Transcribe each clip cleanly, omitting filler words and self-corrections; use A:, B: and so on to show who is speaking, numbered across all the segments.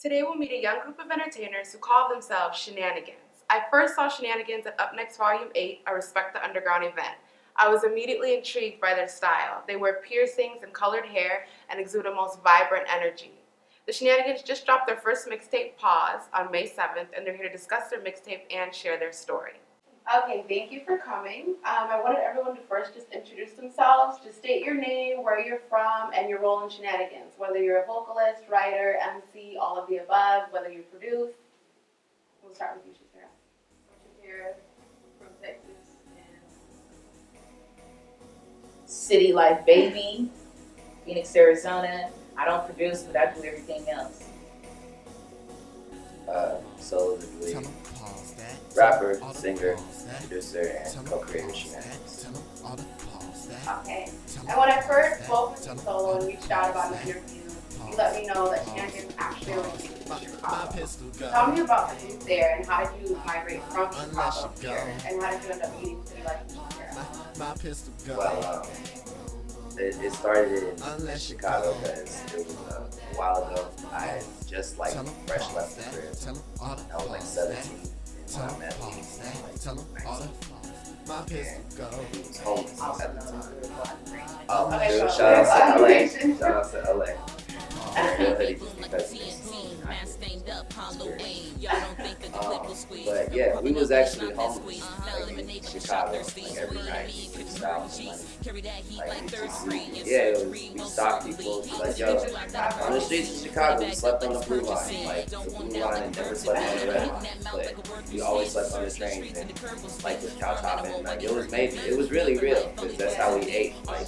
A: Today we'll meet a young group of entertainers who call themselves Shinaniganz. I first saw Shinaniganz at Up Next Volume 8, a Respect the Underground event. I was immediately intrigued by their style. They wear piercings and colored hair and exude a most vibrant energy. The Shinaniganz just dropped their first mixtape, Pause, on May 7th, and they're here to discuss their mixtape and share their story. Okay, thank you for coming. I wanted everyone to first just introduce themselves, just state your name, where you're from, and your role in Shinaniganz, whether you're a vocalist, writer, MC, all of the above, whether you produce. We'll start with you, Shakira.
B: Shakira from Texas and City Life Baby, Phoenix, Arizona. I don't produce, but I do everything else.
C: Solo lead, rapper, singer, producer, and co-creator Shinaniganz.
A: Okay. And when I first spoke with you solo and reached out about an interview, you let me know that Shinaniganz actually originated from Chicago. Tell me about the move there and how did you migrate from Chicago here, and how did you end up meeting City Life Shakira?
C: Well, it started in Chicago because it was a while ago. I had just fresh left the crib. I was like 17 when I met him, like 19. And he was homeless at the time.
A: Okay, so
C: shout out to LA. Shout out to LA. But yeah, we was actually homeless in Chicago every night. We stopped we stopped people like, yo, on the streets of Chicago, we slept on the blue line. Like, the blue line and never slept on the red line. But we always slept on the trains and with couch hopping. Like, it was really real because that's how we ate. Like,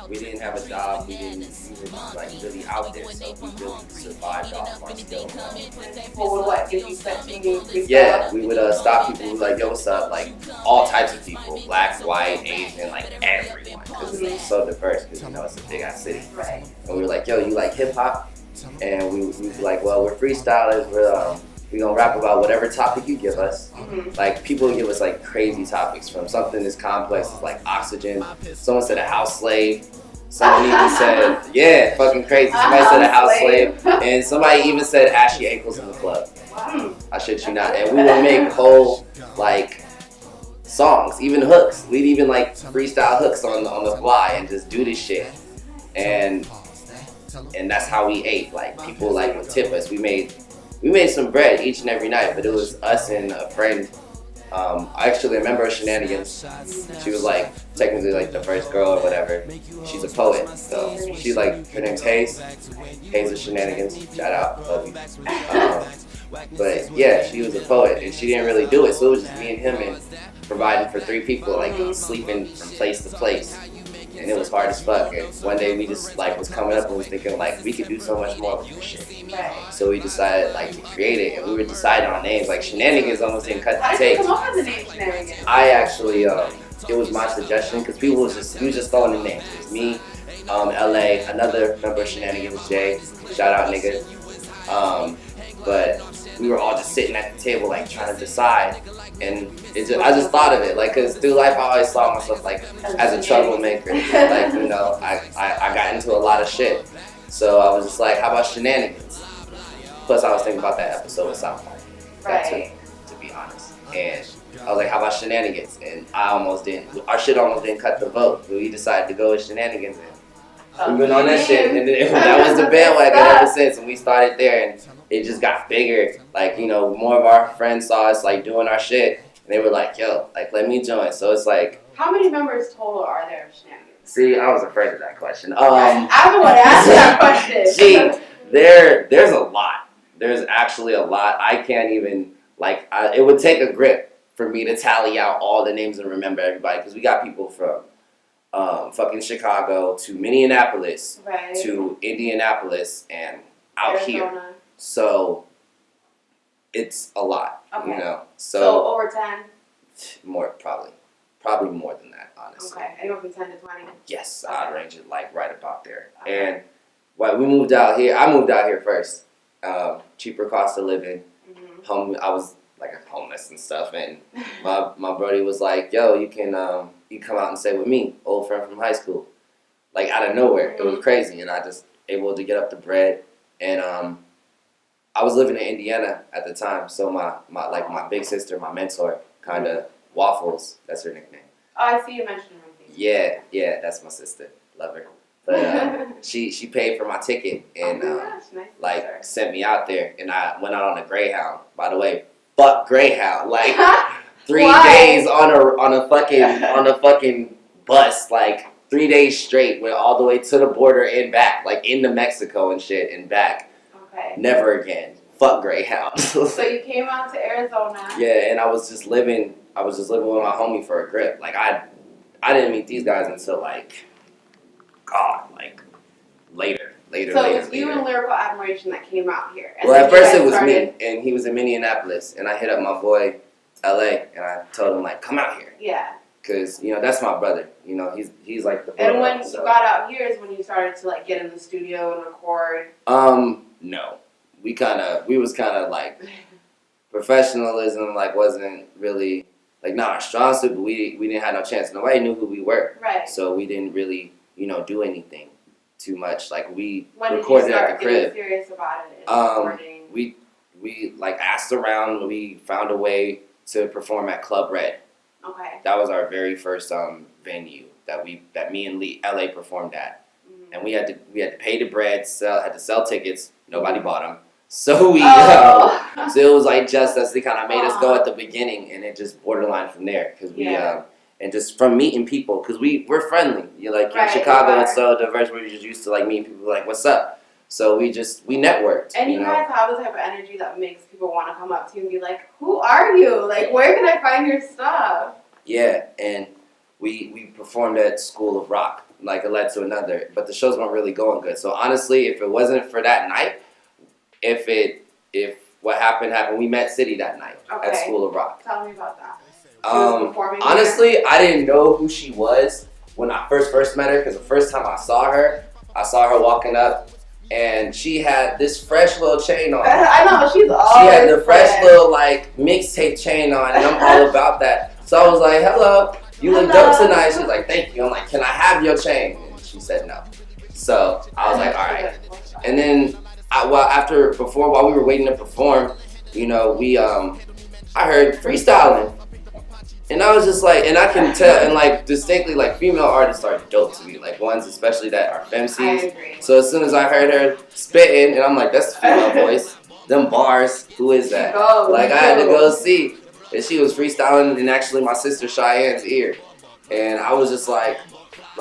C: we didn't have a job, we were really out there, so we really survived off our skill. Yeah, we would stop people who like, yo, what's up? Like, all types of people, black, white, Asian, like everyone, because it was so diverse, because it's a big ass city.
A: Right.
C: And we were like, yo, you like hip hop? And we were like, well, we're freestylers, we gonna rap about whatever topic you give us. Like, people give us like crazy topics, from something as complex as like oxygen. Someone said a house slave. Someone even said, yeah, fucking crazy. Somebody said a house slave. And somebody even said ashy ankles in the club. I shit you not. And we would make whole songs, even hooks. We'd even freestyle hooks on the fly and just do this shit. And that's how we ate. Like, people would tip us. We made some bread each and every night, but it was us and a friend. Actually, a member of Shinaniganz. She was technically the first girl or whatever. She's a poet, so her name's Hayes. Hayes of Shinaniganz. Shout out, love you. But yeah, she was a poet and she didn't really do it, so it was just me and him and providing for 3 people, sleeping from place to place. And it was hard as fuck. And one day we just was coming up and was thinking we could do so much more with this shit.
A: Right.
C: So we decided to create it, and we were deciding on names. Shenanigans almost didn't cut the tape.
A: How did you come up with the name Shenanigans?
C: I actually, it was my suggestion because we was just throwing the names. It was me, LA, another member of Shenanigans, Jay. Shout out, nigga. But we were all just sitting at the table trying to decide, and I just thought of it because through life I always saw myself as a troublemaker. I got into a lot of shit, so I was just how about Shenanigans? Plus I was thinking about that episode with South Park.
A: Right.
C: To be honest, and I was how about Shenanigans? And our shit almost didn't cut the vote, but we decided to go with Shenanigans. We've been on that shit, and that was the bandwagon ever since, and we started there, and it just got bigger. More of our friends saw us doing our shit, and they were yo, let me join. So it's
A: how many members total are there of Shenanigans?
C: See, I was afraid of that question.
A: I'm the one to ask that question.
C: Gee, there's a lot. There's actually a lot. I can't even it would take a grip for me to tally out all the names and remember everybody, because we got people from fucking Chicago to Minneapolis,
A: right,
C: to Indianapolis, and out
A: Arizona.
C: here. So it's a lot,
A: okay.
C: So
A: over 10?
C: More, probably more than that, honestly.
A: Okay, anywhere from 10 to 20?
C: Yes,
A: okay.
C: I'd range it right about there.
A: Okay.
C: And we moved out here. I moved out here first. Cheaper cost of living.
A: Mm-hmm.
C: I was homeless and stuff, and my buddy was yo, you can come out and stay with me, old friend from high school, out of nowhere. It was crazy, and I just able to get up the bread, and I was living in Indiana at the time, so my big sister, my mentor, kind of Waffles. That's her nickname.
A: Oh, I see you mentioned her.
C: Yeah, that's my sister. Love her. But she paid for my ticket and
A: Nice
C: sent me out there, and I went out on a Greyhound. By the way, fuck Greyhound. Like 3 days on a fucking bus, like 3 days straight, went all the way to the border and back, like into Mexico and shit and back.
A: Okay.
C: Never again. Fuck Greyhound.
A: So you came out to Arizona.
C: Yeah, and I was just living with my homie for a grip. Like I didn't meet these guys until like later.
A: So it was you and Lyrical Admiration that came out here. And
C: well, at first
A: you
C: it was
A: started...
C: me, and he was in Minneapolis, and I hit up my boy, LA, and I told him like, come out here.
A: Yeah.
C: Cause that's my brother. He's like the.
A: And when you got out here is when you started to like get in the studio and record.
C: No, we was kind of like professionalism like wasn't really like not our strong suit, but we didn't have no chance. Nobody knew who we were. Right. So we didn't really do anything too much. Like we recorded at the crib. When did you start getting serious about it? Recording? We like asked around. We found a way to perform at Club Red. Okay. That was our very first venue that me and LA performed at, and we had to pay the bread, had to sell tickets. Nobody bought them, so so it was like just us. They kind of made us go at the beginning, and it just borderline from there because we and just from meeting people because we're friendly. In Chicago, it's so diverse. We're just used to like meeting people like what's up. So we networked.
A: And you guys have the type of energy that makes people want to come up to you and be like, who are you? Like, where can I find your stuff?
C: Yeah, and we performed at School of Rock. Like, it led to another. But the shows weren't really going good. So, honestly, if it wasn't for that night, if what happened, we met City that night at School of Rock.
A: Tell me about that.
C: Honestly, I didn't know who she was when I first met her because the first time I saw her walking up. And she had this fresh little chain on.
A: I know, she's always
C: She had the fresh little, like, mixtape chain on, and I'm all about that. So I was like, hello, you look dope tonight. She's like, thank you. I'm like, can I have your chain? And she said no. So I was like, all right. And then, while we were waiting to perform, I heard freestyling. And I was just like, and I can tell, and like distinctly, like female artists are dope to me, like ones especially that are femcs. So as soon as I heard her spitting, and I'm like, that's the female voice, them bars, who is that? I had to go see, and she was freestyling in actually my sister Cheyenne's ear, and I was just like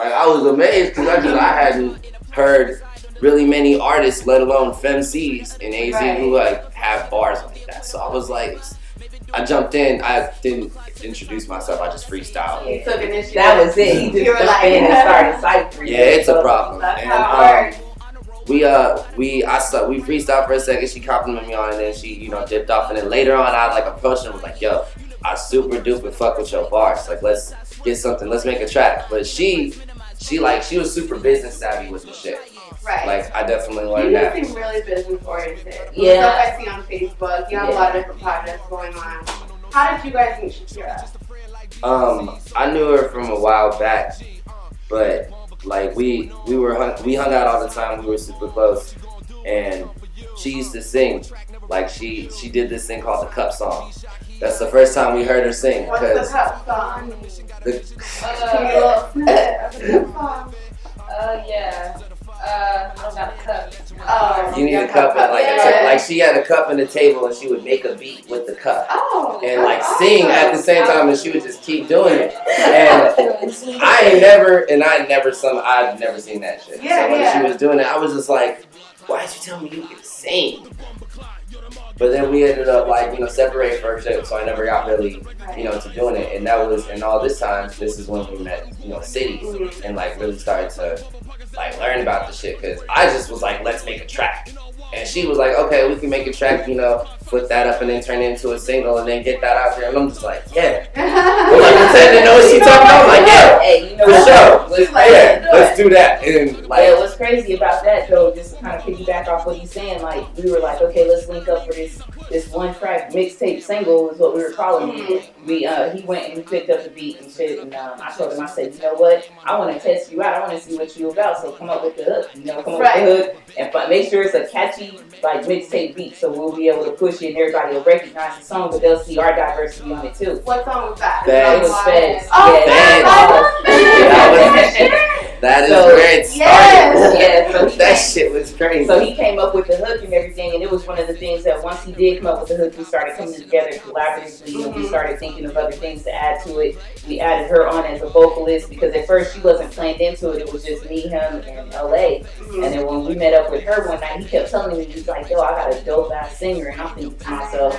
C: I was amazed because I hadn't heard really many artists, let alone femcs in AZ who like have bars like that. So I was like. I jumped in. I didn't introduce myself. I just freestyled.
B: You took initiative. That was it. You just jumped in and started ciphering.
C: Yeah, it's a problem.
A: That's how it works.
C: We freestyled for a second. She complimented me on it, and then she dipped off. And then later on, I approached her and was like, "Yo, I super duper fuck with your bars. Like, let's get something. Let's make a track." But she was super business savvy with the shit.
A: Right.
C: Like, I definitely learned that.
A: You seem really business oriented.
B: Yeah.
A: The stuff I see on Facebook, you have a lot of different projects going on. How did you guys meet Shakira?
C: I knew her from a while back, but like we hung out all the time. We were super close, and she used to sing. Like she did this thing called the Cup Song. That's the first time we heard her sing.
A: What's the Cup Song?
B: Yeah. I don't got a cup.
C: You need a cup, and like she had a cup on the table, and she would make a beat with the cup, and like sing at the same time, and she would just keep doing it. And I'd never seen that shit. So when she was doing it, I was just like, why'd you tell me you could sing? But then we ended up separating for a second, so I never got really to doing it. And that was, and all this time, this is when we met City, and really started to learn about the shit, because I just was like, let's make a track. And she was like, okay, we can make a track, put that up and then turn it into a single and then get that out there. And I'm just like, yeah. I'm like, pretend to know what she's talking about. I'm like, yeah,
B: hey,
C: for sure. Let's do that. And
B: what's crazy about that though, just to kind of piggyback off what he's saying, we were like, okay, let's link up for this this one track mixtape single is what we were calling it. He went and he picked up the beat and shit, and I told him, I said, you know what, I want to test you out, I want to see what you about, so come up with the hook, come up with the hook, and make sure it's a catchy like mixtape beat, so we'll be able to push it and everybody will recognize the song, but they'll see our diversity on it too.
A: What song was that?
B: It was Feds.
A: Oh,
C: That is where it started.
B: Yeah, so
C: that shit was crazy.
B: So he came up with the hook and everything, and it was one of the things that once he did come up with the hook, we started coming together collaboratively, and we started thinking of other things to add to it. We added her on as a vocalist because at first she wasn't planned into it. It was just me, him, and LA. And then when we met up with her one night, he kept telling me, he's like, yo, I got a dope ass singer, and I'm thinking to myself,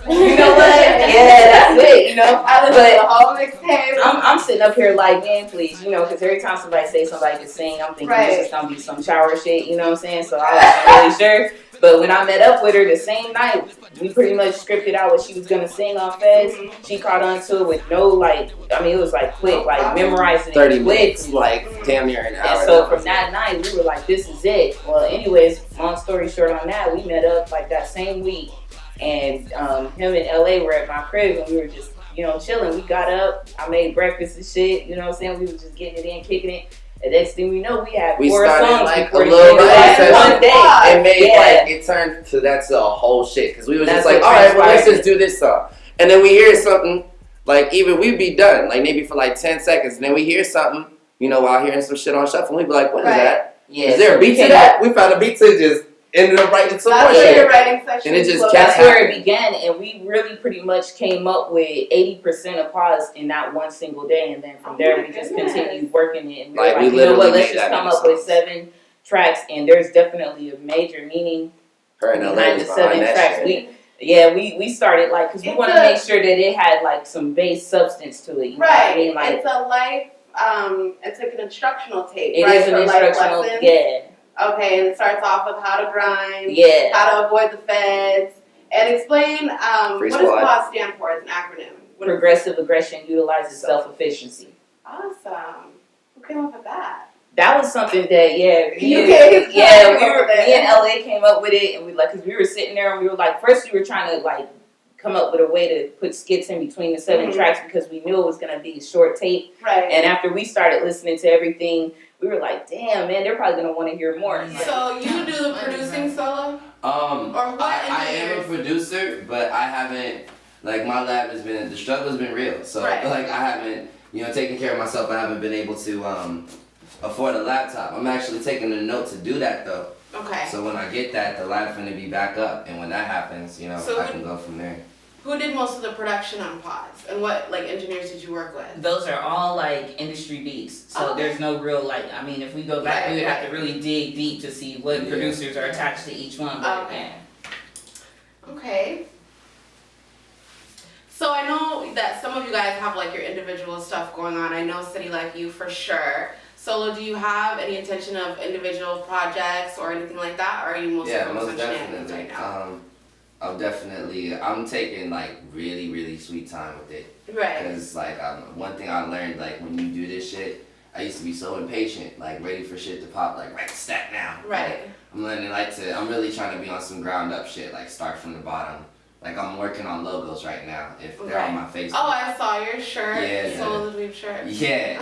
B: you know what? Yeah, that's it.
A: I listen to the whole mixtape.
B: I'm sitting up here like, man, please, because every time somebody says somebody can sing, I'm thinking this is gonna be some shower shit, you know what I'm saying? So I wasn't really sure. But when I met up with her the same night, we pretty much scripted out what she was gonna sing on Feds. She caught on to it with no it was like quick, like memorizing it
C: 30
B: quick.
C: minutes, like damn near an hour.
B: And so from that night, we were like, this is it. Well, anyways, long story short on that, we met up like that same week. And him and LA were at my crib and we were just, chilling. We got up, I made breakfast and shit, you know what I'm saying? We were just getting it in, kicking it. And next thing we know, we had 4
C: started
B: songs
C: like a
B: before
C: little
B: one day.
C: It made it turned to that's a whole shit. Cause we were just like, all right, well let's just do this song. And then we hear something, like even we'd be done, like maybe for like 10 seconds. And then we hear something, while hearing some shit on shuffle, we'd be like, what is that?
B: Yeah,
C: is there a beat to that? We found a beat to just ended up writing some more shit. And it just
B: that's where it began, and we really pretty much came up with 80% of pause in that one single day, and then from there we just continued working it. And we were like, you know what, let's just come up with 7 tracks, and there's definitely a major meaning behind the 7 tracks. We started because we want to make sure that it had like some base substance to it. You know what I mean? Like,
A: it's a life. It's like an instructional tape.
B: It is an instructional. Yeah.
A: Okay, and it starts off with how to grind, how to avoid the feds, and explain what does PAWS stand for as an acronym?
B: Progressive Aggression Utilizes Self-Efficiency.
A: Awesome. Who came up with that?
B: That was something that, me and LA came up with it, and because we were sitting there and we were like, first we were trying to come up with a way to put skits in between the 7 tracks because we knew it was going to be a short tape.
A: Right.
B: And after we started listening to everything, we were like, damn, man, they're probably going to want to hear more.
A: So you do the producing solo?
C: I am a producer, but I haven't, my lab has been, the struggle's been real. So, I haven't, taken care of myself. I haven't been able to afford a laptop. I'm actually taking a note to do that, though.
A: Okay.
C: So when I get that, the lab's going to be back up. And when that happens, I can go from there.
A: Who did most of the production on PAWS? And what engineers did you work with?
D: Those are all industry beats. So there's no real if we go back, we would have to really dig deep to see what producers are attached to each one. But,
A: Okay. So I know that some of you guys have your individual stuff going on. I know City Life You for sure. Solo, do you have any intention of individual projects or anything like that? Or are you mostly focused on Shenanigans right now?
C: I'm taking really, really sweet time with it.
A: Right.
C: Because one thing I learned, when you do this shit, I used to be so impatient, ready for shit to pop, write the stat now.
A: Right.
C: I'm learning I'm really trying to be on some ground up shit, start from the bottom. I'm working on logos right now, if they're on my Facebook.
A: Oh, I saw your shirt.
C: Yeah.
A: Solo the Dweeb shirt.
C: Yeah.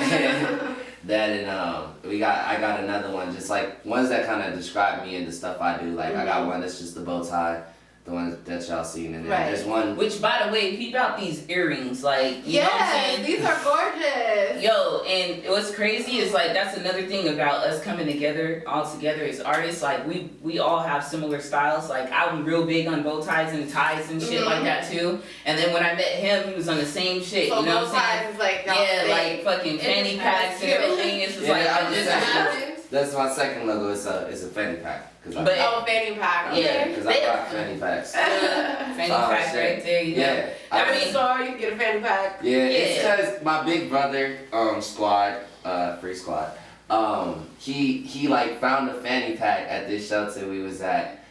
C: That and I got another one, just ones that kind of describe me and the stuff I do. I got one that's just the bow tie. The one that y'all seen, and then there's one.
D: Which, by the way, peep out these earrings, you know what I'm saying?
A: These are gorgeous.
D: Yo, and what's crazy is that's another thing about us coming together all together as artists. We all have similar styles. I'm real big on bow ties and ties and shit like that too. And then when I met him, he was on the same shit.
A: So
D: you know what I'm saying?
A: Is
D: fucking fanny packs and everything. It's just
C: that's my second logo. It's a fanny pack.
A: Fanny pack.
D: Yeah,
C: because I got fanny packs.
D: Fanny pack right there.
C: Yeah.
A: So you can get a fanny pack.
C: Yeah, it's because my big brother, free squad. He found a fanny pack at this shelter we was at,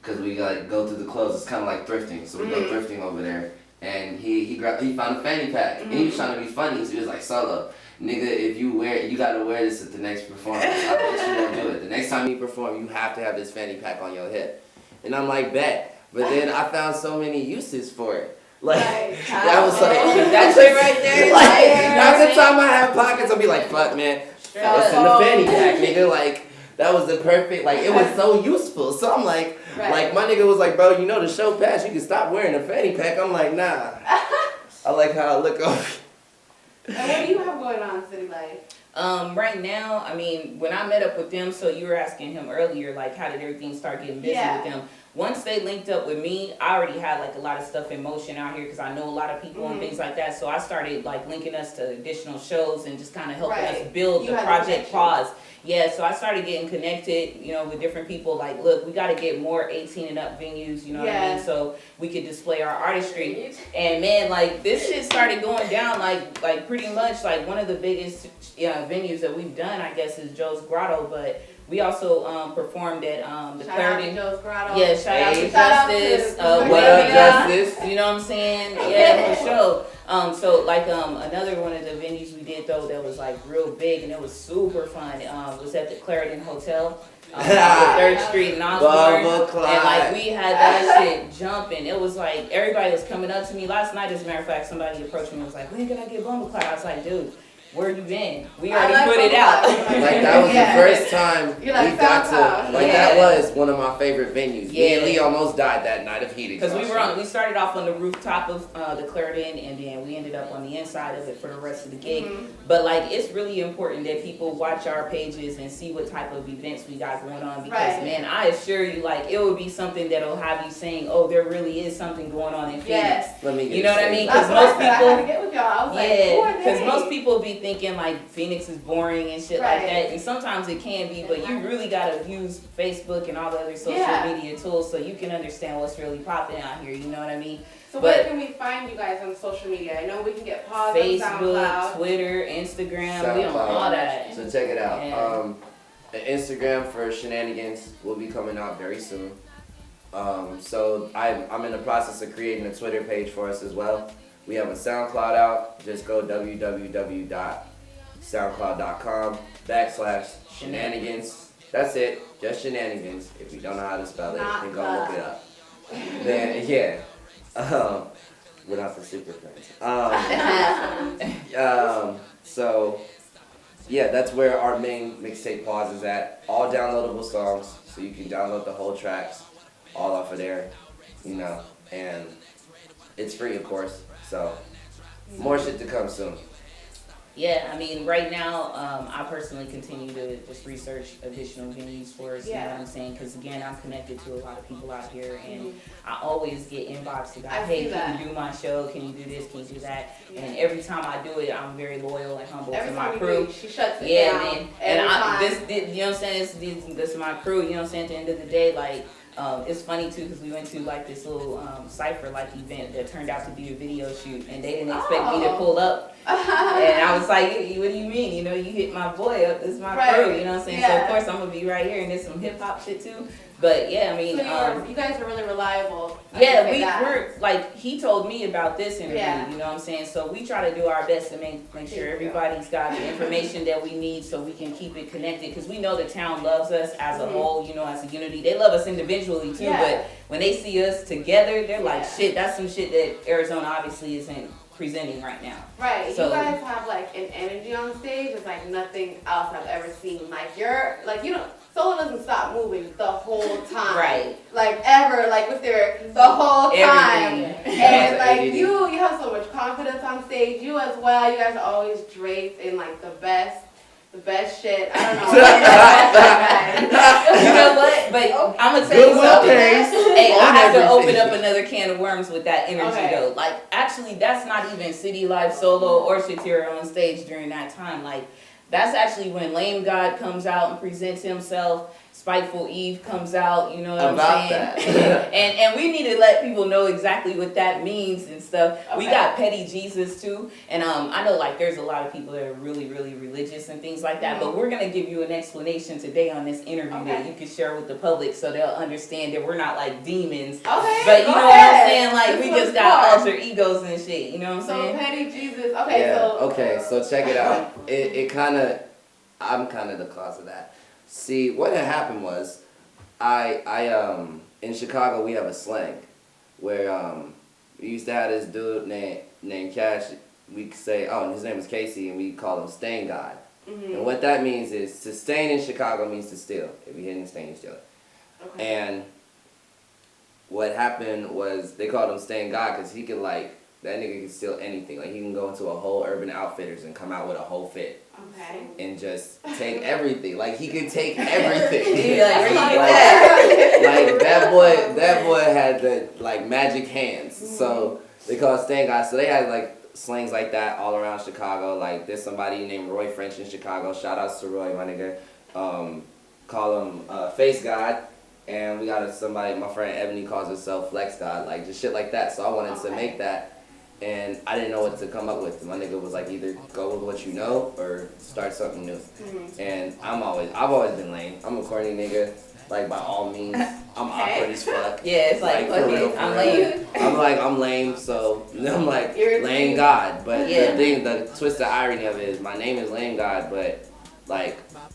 C: because we go through the clothes. It's kind of like thrifting, so we go thrifting over there. And he found a fanny pack, and he was trying to be funny. So he was like, Solo, nigga, if you wear it, you gotta wear this at the next performance. I bet you won't do it. The next time you perform, you have to have this fanny pack on your hip. And I'm like, bet. But then I found so many uses for it. Like,
A: Right.
C: I was like,
D: That shit right there.
C: like,
D: Like,
C: every time I have pockets, I'll be like, fuck, man, it's in the fanny pack, nigga. Like, that was the perfect, like, it was so useful. So I'm like, like, my nigga was like, bro, you know the show passed, you can stop wearing a fanny pack. I'm like, nah. I like how I look over.
A: And what do you have going on in city life?
D: Right now, I mean, when I met up with them, so you were asking him earlier, like, how did everything start getting busy with them? Once they linked up with me, I already had like a lot of stuff in motion out here because I know a lot of people and things like that. So I started like linking us to additional shows and just kind of helping us build the Project Pause. Yeah, so I started getting connected, you know, with different people. Like, look, we got to get more 18 and up venues, you know what I mean? So we could display our artistry. And man, like this shit started going down like pretty much like one of the biggest venues that we've done, I guess, is Joe's Grotto, but we also performed at the Clarendon. Yeah, shout out to Justice.
C: What up, Justice?
D: You know what I'm saying? Yeah, for sure. So like another one of the venues we did though that was like real big and it was super fun. Was at the Clarendon Hotel. On 3rd Street in Osborne. And like we had that shit jumping. It was like everybody was coming up to me last night. As a matter of fact, somebody approached me and was like, "When can I get Bumbleclad?" I was like, "Dude, where you been? We already put it out."
C: Like that was the first time we got to. Like that was one of my favorite venues. Me and Lee almost died that night of heat exhaustion.
D: Because we started off on the rooftop of the Clarendon, and then we ended up on the inside of it for the rest of the gig. But like it's really important that people watch our pages and see what type of events we got going on because man, I assure you, like it would be something that'll have you saying, "Oh, there really is something going on in Phoenix."
C: Let me get
D: you know what I mean?
A: Because most people,
D: because most people be thinking like Phoenix is boring and shit like that, and sometimes it can be, but you really gotta use Facebook and all the other social media tools so you can understand what's really popping out here. You know what I mean?
A: So where can we find you guys on social media? I know we can get Pause
D: Facebook, Twitter, Instagram, we on all that.
C: So check it out. Instagram for Shinaniganz will be coming out very soon. So I'm in the process of creating a Twitter page for us as well. We have a SoundCloud out. Just go www.soundcloud.com/Shinaniganz. That's it. Just Shinaniganz. If you don't know how to spell it, then go look it up. Then without the super friends. So yeah, that's where our main mixtape Pause is at. All downloadable songs, so you can download the whole tracks, all off of there, you know, and it's free, of course. So more shit to come soon.
D: Yeah, I mean, right now, I personally continue to just research additional venues for us, you know what I'm saying? Because, again, I'm connected to a lot of people out here, and I always get inboxed about, hey, can you do my show? Can you do this? Can you do that? And every time I do it, I'm very loyal and humble to my crew.
A: She shuts it down.
D: Man. And you know what I'm saying? This is my crew, you know what I'm saying? At the end of the day, like, it's funny too because we went to like this little cypher like event that turned out to be a video shoot and they didn't expect me to pull up and I was like, what do you mean, you know, you hit my boy up, this is my crew, you know what I'm saying? So of course I'm gonna be right here and there's some hip hop shit too, but yeah, I mean,
A: so you guys are really reliable.
D: Yeah, we're like, he told me about this interview, you know what I'm saying? So we try to do our best to make sure everybody's got the information that we need so we can keep it connected because we know the town loves us as a whole, you know, as a unity. They love us individually too, but when they see us together, they're like, shit, that's some shit that Arizona obviously isn't presenting right now.
A: Right,
D: so,
A: you guys have like an energy on stage. It's like nothing else I've ever seen. Like you're like, you know, Solo doesn't stop moving the whole time.
D: Right.
A: Like ever, like with the whole time.
D: Everything.
A: And like you have so much confidence on stage. You as well. You guys are always draped in like the best shit. I don't know.
D: You know what? But I'm gonna tell you something. Hey, I have to open up another can of worms with that energy though. Like actually, that's not even City Life Solo or Shatira on stage during that time. Like that's actually when Lame God comes out and presents himself. Spiteful Eve comes out, you know what I'm saying? and we need to let people know exactly what that means and stuff. We got Petty Jesus too, and I know like there's a lot of people that are really, really religious and things like that, but we're gonna give you an explanation today on this interview that you can share with the public so they'll understand that we're not like demons. But you know what I'm saying? Like we just got alter egos and shit, you know what I'm saying?
A: So Petty Jesus,
C: so check it out. I'm kind of the cause of that. See, what had happened was, In Chicago we have a slang where we used to have this dude named Cash. We could say, oh, his name was Casey, and we call him Stain God.
A: Mm-hmm.
C: And what that means is to stain in Chicago means to steal. If you hit a stain, you steal it.
A: Okay.
C: And what happened was they called him Stain God because he could that nigga could steal anything. Like he can go into a whole Urban Outfitters and come out with a whole fit.
A: Okay.
C: And just take everything. Like he could take everything.
D: Like
C: that boy had the magic hands.
A: Mm-hmm.
C: So they call it Stain God. So they had slangs like that all around Chicago. Like there's somebody named Roy French in Chicago. Shout outs to Roy, my nigga. Call him Face God. And we got somebody, my friend Ebony calls herself Flex God. Like just shit like that. So I wanted to make that. And I didn't know what to come up with. My nigga was like, either go with what you know or start something new.
A: Mm-hmm.
C: And I've always been lame. I'm a corny nigga, by all means. I'm awkward as fuck.
D: Yeah, it's like fuck it, I'm lame.
C: I'm lame, so I'm like
A: You're
C: lame God. But
D: Yeah.
C: the twisted irony of it is my name is Lame God, but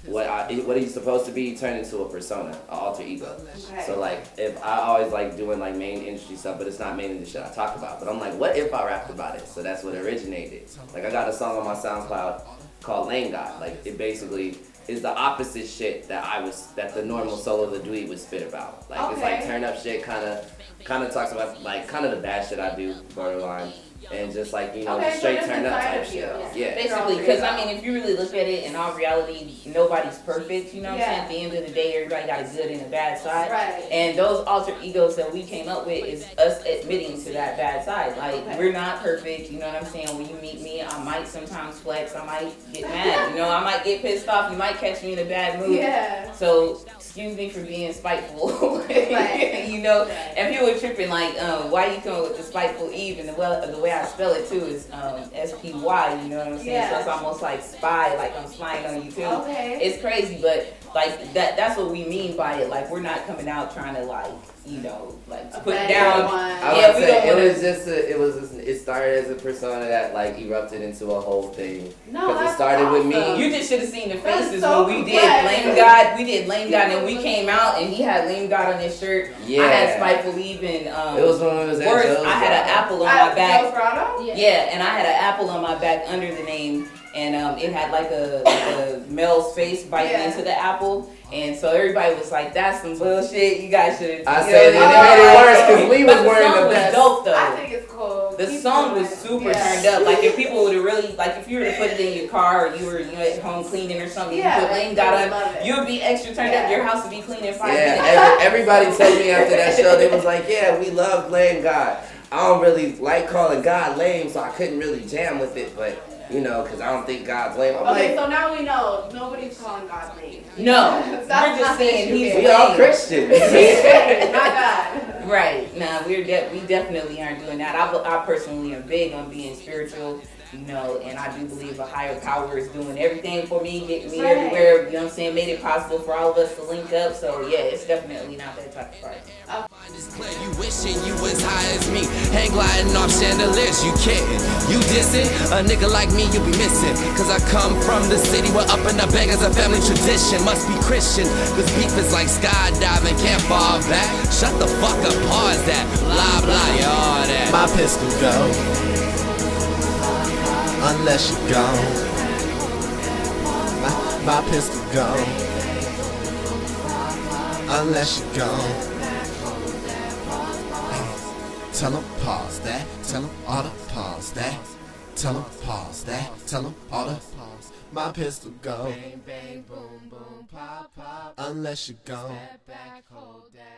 C: what are you supposed to be turned into a persona, an alter ego.
A: Okay.
C: So if I always doing main industry stuff, but it's not mainly the shit I talk about. But I'm like, what if I rapped about it? So that's what originated. I got a song on my SoundCloud called Lame God. It basically is the opposite shit that the normal solo the dweeb would spit about. It's turn up shit, kind of talks about kind of the bad shit I do, borderline. And just
A: Okay,
C: straight
A: so
C: turn up
A: different
C: type
A: side
C: shit.
A: of you.
C: Yeah.
D: Basically, because if you really look at it, in all reality, nobody's perfect. You know what I'm saying? At the end of the day, everybody got a good and a bad side.
A: Right.
D: And those alter egos that we came up with is us admitting to that bad side. We're not perfect. You know what I'm saying? When you meet me, I might sometimes flex. I might get mad. I might get pissed off. You might catch me in a bad mood.
A: Yeah.
D: So excuse me for being spiteful.
A: Right.
D: And people were tripping why you come with the spiteful Eve, and the way I spell it too is SPY. You know what I'm saying?
A: Yeah.
D: So it's almost like spy, I'm spying on you too.
A: Okay.
D: It's crazy, but that's what we mean by it. We're not coming out trying to put down.
C: I would say it started as a persona that erupted into a whole thing.
A: No,
C: because it started with me.
D: You just should have seen the faces
A: so
D: when we
A: correct.
D: did Lame God. We did Lame God, and we came out, and he had Lame God on his shirt.
C: Yeah.
D: I had Spiteful Eve, and
C: it was when it was at
D: worse,
C: Joe's
D: I had an
C: Grotto.
D: apple on my back.
A: Joe's Grotto?
D: Yeah, and I had an apple on my back under the name, and it had a male's face biting into the apple. And so everybody was like, "That's some bullshit. You guys should."
C: I said it made it worse because we was wearing the best.
D: Dope though.
A: I think it's cool.
D: The song was super turned up. If people would have really, if you were to put it in your car or you were at home cleaning or something, you put Lame God on, you would be extra turned up. Your house would be clean in 5 minutes.
C: Everybody told me after that show, they was like, "Yeah, we love Lame God. I don't really like calling God lame, so I couldn't really jam with it, but." Because I don't think God's lame. I'm
A: so now we know nobody's calling God lame.
D: No, we're just saying he's
C: we all Christians.
A: Not God.
D: Right. Nah, we definitely aren't doing that. I personally am big on being spiritual, and I do believe a higher power is doing everything for me, getting me everywhere, you know what I'm saying, made it possible for all of us to link up. So yeah, it's definitely not that type of party.
E: You wishing you was high as me, hang gliding off chandeliers, you kidding, you dissing, a nigga like me you be missing, cause I come from the city where up and up beg is a family tradition, must be Christian, cause beef is like skydiving, can't fall back, shut the fuck up, pause that, blah blah, you all that.
F: My pistol go, unless you go, my pistol go, unless you go. Tell them pause that, tell them all to pause that, tell them pause that, tell them all to pause. My pistol go, bang bang boom boom pop pop, unless you go. Step back, hold that.